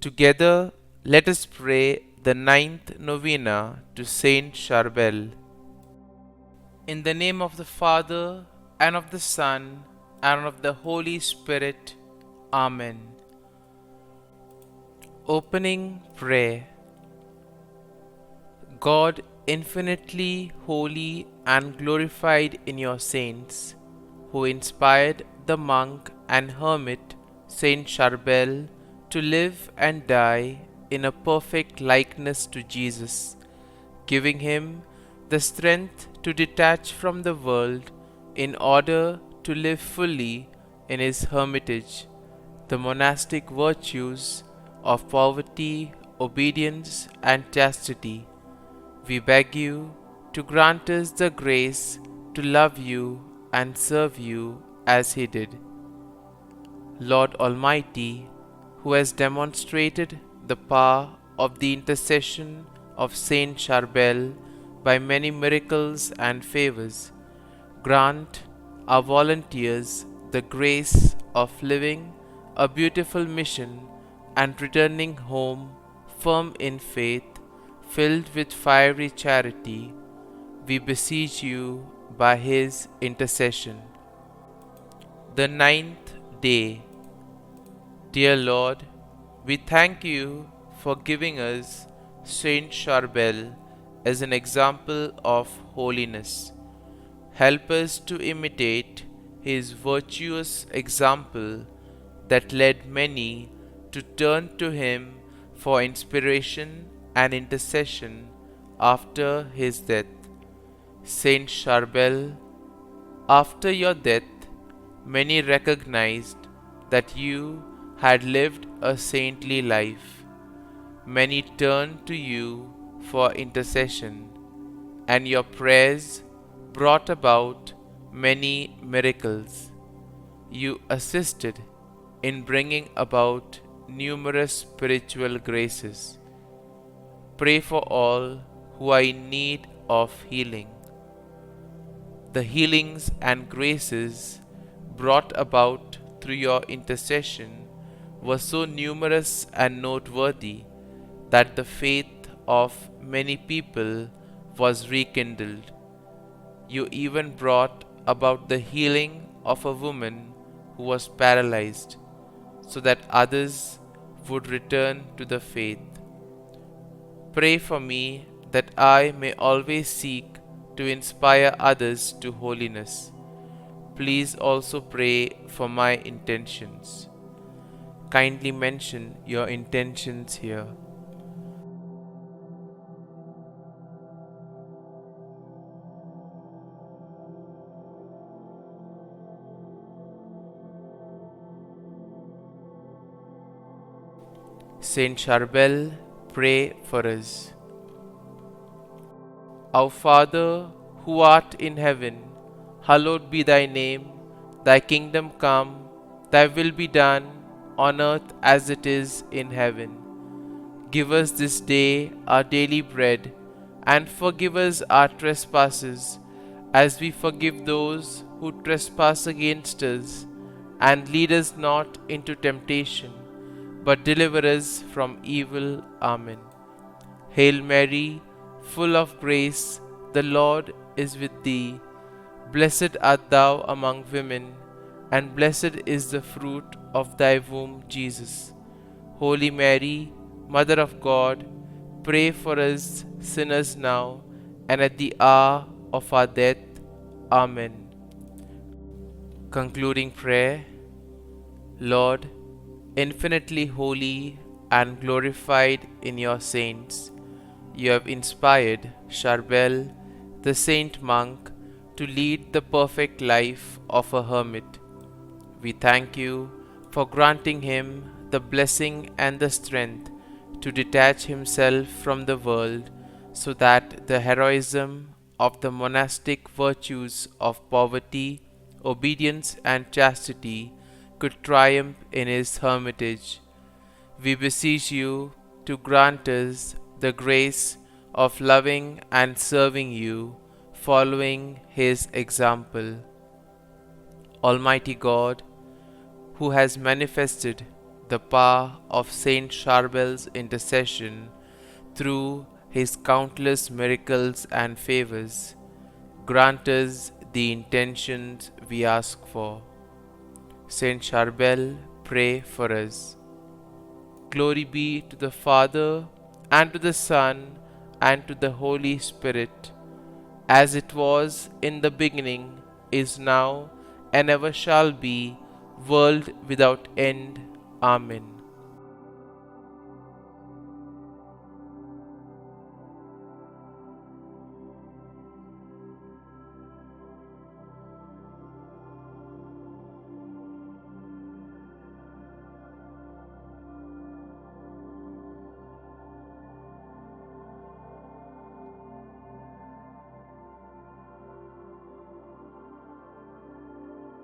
Together, let us pray the ninth novena to St Charbel. In the name of the Father, and of the Son, and of the Holy Spirit. Amen. Opening Prayer. God, infinitely holy and glorified in your saints, who inspired the monk and hermit St Charbel to live and die in a perfect likeness to Jesus, giving him the strength to detach from the world in order to live fully in his hermitage the monastic virtues of poverty, obedience, and chastity. We beg you to grant us the grace to love you and serve you as he did. Lord Almighty, who has demonstrated the power of the intercession of Saint Charbel by many miracles and favors, grant our volunteers the grace of living a beautiful mission and returning home firm in faith, filled with fiery charity. We beseech you by his intercession. The ninth day. Dear Lord, we thank you for giving us Saint Charbel as an example of holiness. Help us to imitate his virtuous example that led many to turn to him for inspiration and intercession after his death. Saint Charbel, after your death, many recognized that you had lived a saintly life. Many turned to you for intercession, and your prayers brought about many miracles. You assisted in bringing about numerous spiritual graces. Pray for all who are in need of healing. The healings and graces brought about through your intercession were so numerous and noteworthy that the faith of many people was rekindled. You even brought about the healing of a woman who was paralyzed, so that others would return to the faith. Pray for me that I may always seek to inspire others to holiness. Please also pray for my intentions. Kindly mention your intentions here. Saint Charbel, pray for us. Our Father, who art in heaven, hallowed be thy name. Thy kingdom come, thy will be done, on earth as it is in heaven. Give us this day our daily bread, and forgive us our trespasses, as we forgive those who trespass against us. And lead us not into temptation, but deliver us from evil. Amen. Hail Mary, full of grace, the Lord is with thee. Blessed art thou among women, and blessed is the fruit of thy womb, Jesus. Holy Mary, Mother of God, pray for us sinners now and at the hour of our death. Amen. Concluding prayer. Lord, infinitely holy and glorified in your saints, you have inspired Charbel, the saint monk, to lead the perfect life of a hermit. We thank you for granting him the blessing and the strength to detach himself from the world, so that the heroism of the monastic virtues of poverty, obedience, and chastity could triumph in his hermitage. We beseech you to grant us the grace of loving and serving you, following his example. Almighty God, who has manifested the power of St Charbel's intercession, through his countless miracles and favors, grant us the intentions we ask for. St Charbel, pray for us. Glory be to the Father, and to the Son, and to the Holy Spirit, as it was in the beginning, is now, and ever shall be, world without end. Amen.